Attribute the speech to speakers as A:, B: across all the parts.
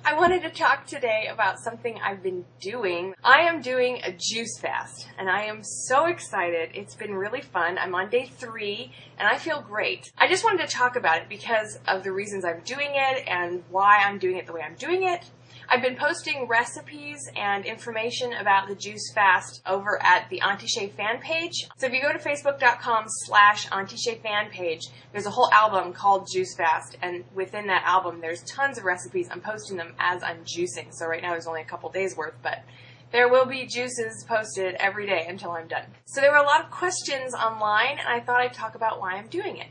A: I wanted to talk today about something I've been doing. I am doing a juice fast, and I am so excited. It's been really fun. I'm on day 3, and I feel great. I just wanted to talk about it because of the reasons I'm doing it and why I'm doing it the way I'm doing it. I've been posting recipes and information about the juice fast over at the Auntie Shay fan page. So if you go to facebook.com/Auntie Shay fan page, there's a whole album called Juice Fast, and within that album there's tons of recipes. I'm posting them as I'm juicing, so right now there's only a couple days worth, but there will be juices posted every day until I'm done. So there were a lot of questions online, and I thought I'd talk about why I'm doing it.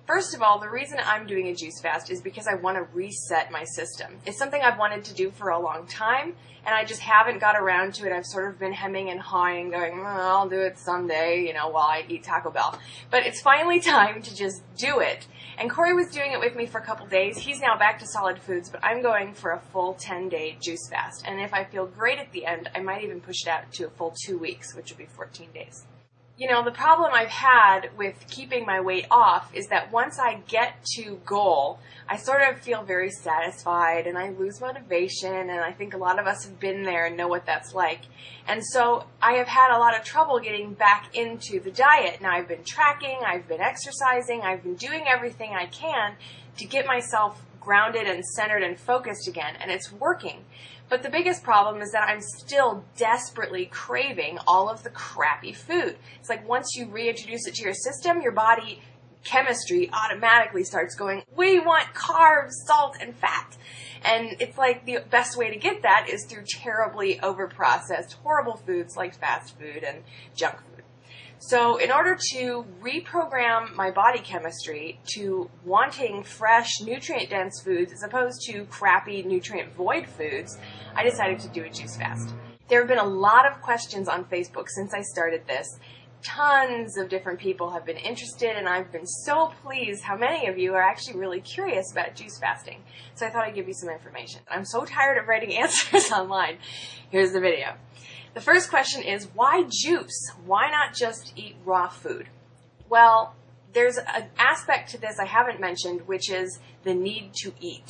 A: First of all, the reason I'm doing a juice fast is because I want to reset my system. It's something I've wanted to do for a long time, and I just haven't got around to it. I've sort of been hemming and hawing, going, I'll do it someday, while I eat Taco Bell. But it's finally time to just do it. And Corey was doing it with me for a couple days. He's now back to solid foods, but I'm going for a full 10-day juice fast. And if I feel great at the end, I might even push it out to a full 2 weeks, which would be 14 days. The problem I've had with keeping my weight off is that once I get to goal, I sort of feel very satisfied and I lose motivation, and I think a lot of us have been there and know what that's like. And so I have had a lot of trouble getting back into the diet. Now I've been tracking, I've been exercising, I've been doing everything I can to get myself grounded and centered and focused again, and it's working. But the biggest problem is that I'm still desperately craving all of the crappy food. It's like once you reintroduce it to your system, your body chemistry automatically starts going, we want carbs, salt, and fat. And it's like the best way to get that is through terribly overprocessed, horrible foods like fast food and junk food. So in order to reprogram my body chemistry to wanting fresh, nutrient-dense foods as opposed to crappy, nutrient-void foods, I decided to do a juice fast. There have been a lot of questions on Facebook since I started this. Tons of different people have been interested, and I've been so pleased how many of you are actually really curious about juice fasting. So I thought I'd give you some information. I'm so tired of writing answers online. Here's the video. The first question is, why juice? Why not just eat raw food? Well, there's an aspect to this I haven't mentioned, which is the need to eat.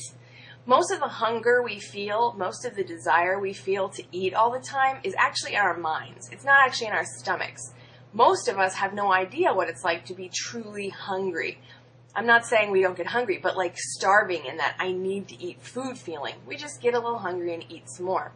A: Most of the hunger we feel, most of the desire we feel to eat all the time is actually in our minds. It's not actually in our stomachs. Most of us have no idea what it's like to be truly hungry. I'm not saying we don't get hungry, but like starving in that I need to eat food feeling. We just get a little hungry and eat some more.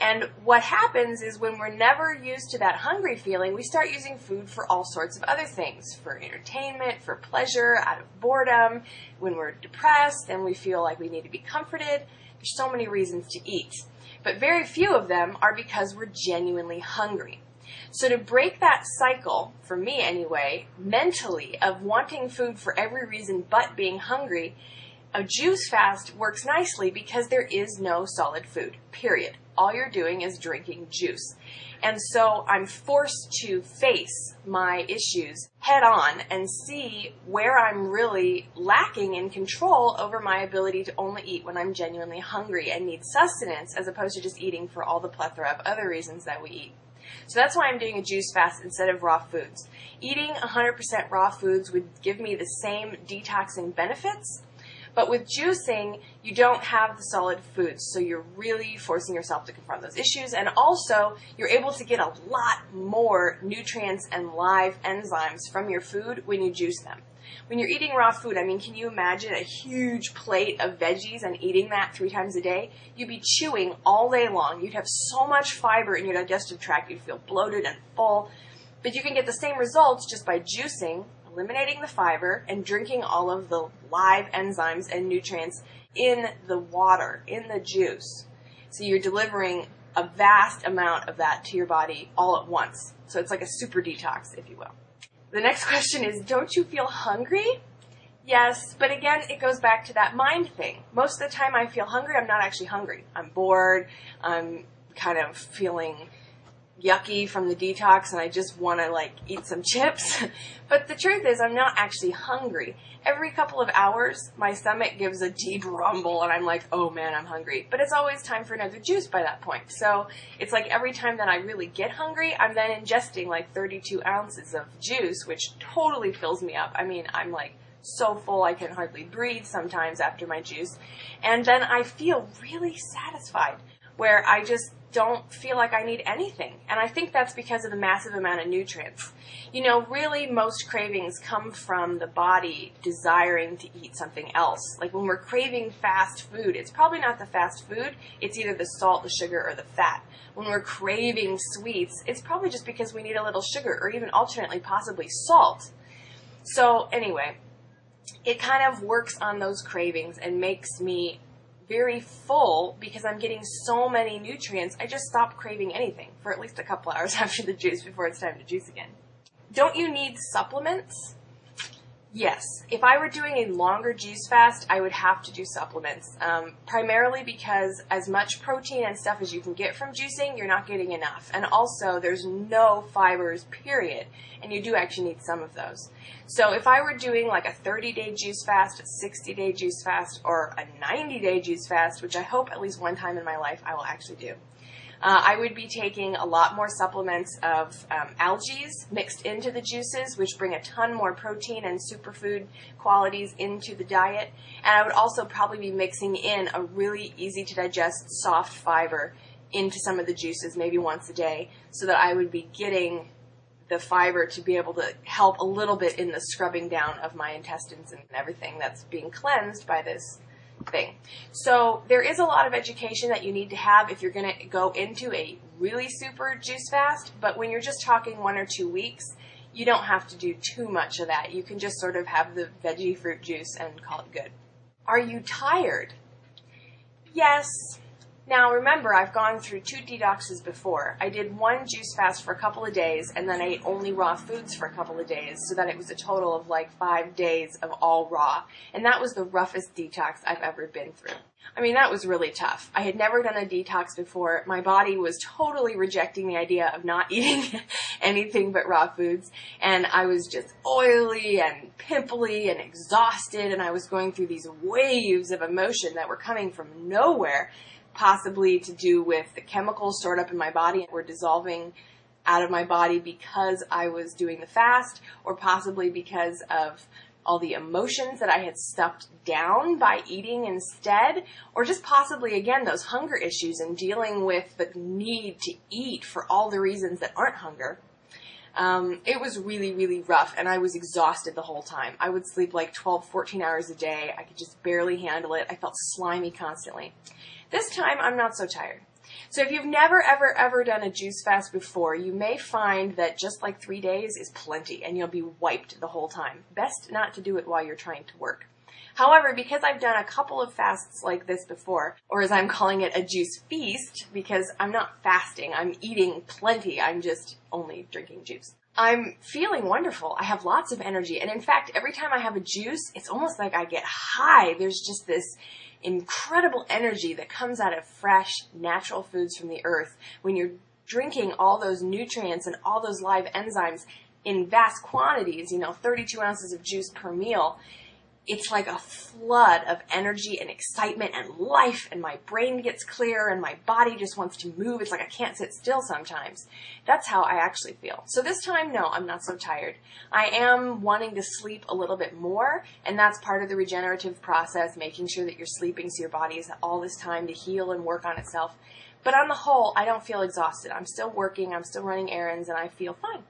A: And what happens is when we're never used to that hungry feeling, we start using food for all sorts of other things, for entertainment, for pleasure, out of boredom, when we're depressed and we feel like we need to be comforted. There's so many reasons to eat, but very few of them are because we're genuinely hungry. So to break that cycle, for me anyway, mentally, of wanting food for every reason but being hungry, a juice fast works nicely because there is no solid food, period. All you're doing is drinking juice. And so I'm forced to face my issues head on and see where I'm really lacking in control over my ability to only eat when I'm genuinely hungry and need sustenance, as opposed to just eating for all the plethora of other reasons that we eat. So that's why I'm doing a juice fast instead of raw foods. Eating 100% raw foods would give me the same detoxing benefits, but with juicing, you don't have the solid foods, so you're really forcing yourself to confront those issues, and also you're able to get a lot more nutrients and live enzymes from your food when you juice them. When you're eating raw food, can you imagine a huge plate of veggies and eating that 3 times a day? You'd be chewing all day long. You'd have so much fiber in your digestive tract, you'd feel bloated and full, but you can get the same results just by juicing, eliminating the fiber, and drinking all of the live enzymes and nutrients in the water, in the juice. So you're delivering a vast amount of that to your body all at once. So it's like a super detox, if you will. The next question is, don't you feel hungry? Yes, but again, it goes back to that mind thing. Most of the time I feel hungry, I'm not actually hungry. I'm bored, I'm kind of feeling yucky from the detox and I just want to eat some chips. But the truth is I'm not actually hungry. Every couple of hours my stomach gives a deep rumble and I'm like, oh man, I'm hungry. But it's always time for another juice by that point. So it's like every time that I really get hungry, I'm then ingesting 32 ounces of juice, which totally fills me up. I'm so full I can hardly breathe sometimes after my juice. And then I feel really satisfied, where I just don't feel like I need anything. And I think that's because of the massive amount of nutrients. You know, really most cravings come from the body desiring to eat something else. Like when we're craving fast food, it's probably not the fast food, it's either the salt, the sugar, or the fat. When we're craving sweets, it's probably just because we need a little sugar, or even alternately possibly salt. So anyway, it kind of works on those cravings and makes me very full because I'm getting so many nutrients. I just stop craving anything for at least a couple hours after the juice before it's time to juice again. Don't you need supplements? Yes. If I were doing a longer juice fast, I would have to do supplements, primarily because as much protein and stuff as you can get from juicing, you're not getting enough. And also, there's no fibers, period, and you do actually need some of those. So if I were doing like a 30-day juice fast, a 60-day juice fast, or a 90-day juice fast, which I hope at least one time in my life I will actually do, I would be taking a lot more supplements of algae mixed into the juices, which bring a ton more protein and superfood qualities into the diet. And I would also probably be mixing in a really easy to digest soft fiber into some of the juices, maybe once a day, so that I would be getting the fiber to be able to help a little bit in the scrubbing down of my intestines and everything that's being cleansed by this thing. So there is a lot of education that you need to have if you're going to go into a really super juice fast, but when you're just talking 1 or 2 weeks, you don't have to do too much of that. You can just sort of have the veggie fruit juice and call it good. Are you tired? Yes. Now remember, I've gone through 2 detoxes before. I did 1 juice fast for a couple of days, and then I ate only raw foods for a couple of days, so that it was a total of like 5 days of all raw. And that was the roughest detox I've ever been through. I mean, that was really tough. I had never done a detox before. My body was totally rejecting the idea of not eating anything but raw foods, and I was just oily and pimply and exhausted, and I was going through these waves of emotion that were coming from nowhere, possibly to do with the chemicals stored up in my body and were dissolving out of my body because I was doing the fast, or possibly because of all the emotions that I had stuffed down by eating instead, or just possibly, again, those hunger issues and dealing with the need to eat for all the reasons that aren't hunger. It was really, really rough, and I was exhausted the whole time. I would sleep like 12, 14 hours a day. I could just barely handle it. I felt slimy constantly. This time, I'm not so tired. So if you've never, ever, ever done a juice fast before, you may find that just like 3 days is plenty, and you'll be wiped the whole time. Best not to do it while you're trying to work. However, because I've done a couple of fasts like this before, or as I'm calling it, a juice feast, because I'm not fasting, I'm eating plenty, I'm just only drinking juice, I'm feeling wonderful. I have lots of energy, and in fact, every time I have a juice, it's almost like I get high. There's just this incredible energy that comes out of fresh, natural foods from the earth when you're drinking all those nutrients and all those live enzymes in vast quantities, 32 ounces of juice per meal. It's like a flood of energy and excitement and life, and my brain gets clear and my body just wants to move. It's like I can't sit still sometimes. That's how I actually feel. So this time, no, I'm not so tired. I am wanting to sleep a little bit more, and that's part of the regenerative process, making sure that you're sleeping so your body has all this time to heal and work on itself. But on the whole, I don't feel exhausted. I'm still working, I'm still running errands, and I feel fine.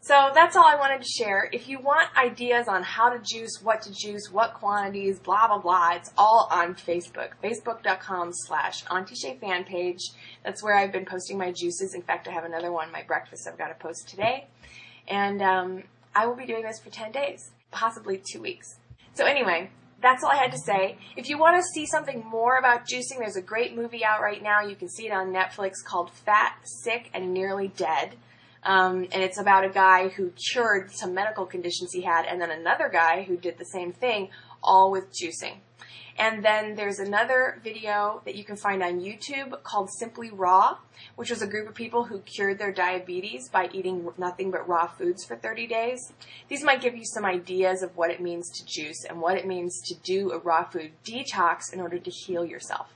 A: So that's all I wanted to share. If you want ideas on how to juice, what quantities, blah, blah, blah, it's all on Facebook. Facebook.com/Auntie Shay fan page. That's where I've been posting my juices. In fact, I have another one, my breakfast, I've got to post today. And I will be doing this for 10 days, possibly 2 weeks. So anyway, that's all I had to say. If you want to see something more about juicing, there's a great movie out right now. You can see it on Netflix called Fat, Sick, and Nearly Dead. And it's about a guy who cured some medical conditions he had, and then another guy who did the same thing, all with juicing. And then there's another video that you can find on YouTube called Simply Raw, which was a group of people who cured their diabetes by eating nothing but raw foods for 30 days. These might give you some ideas of what it means to juice and what it means to do a raw food detox in order to heal yourself.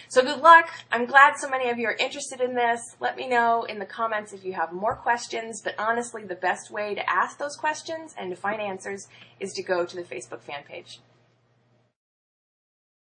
A: So good luck. I'm glad so many of you are interested in this. Let me know in the comments if you have more questions, but honestly, the best way to ask those questions and to find answers is to go to the Facebook fan page.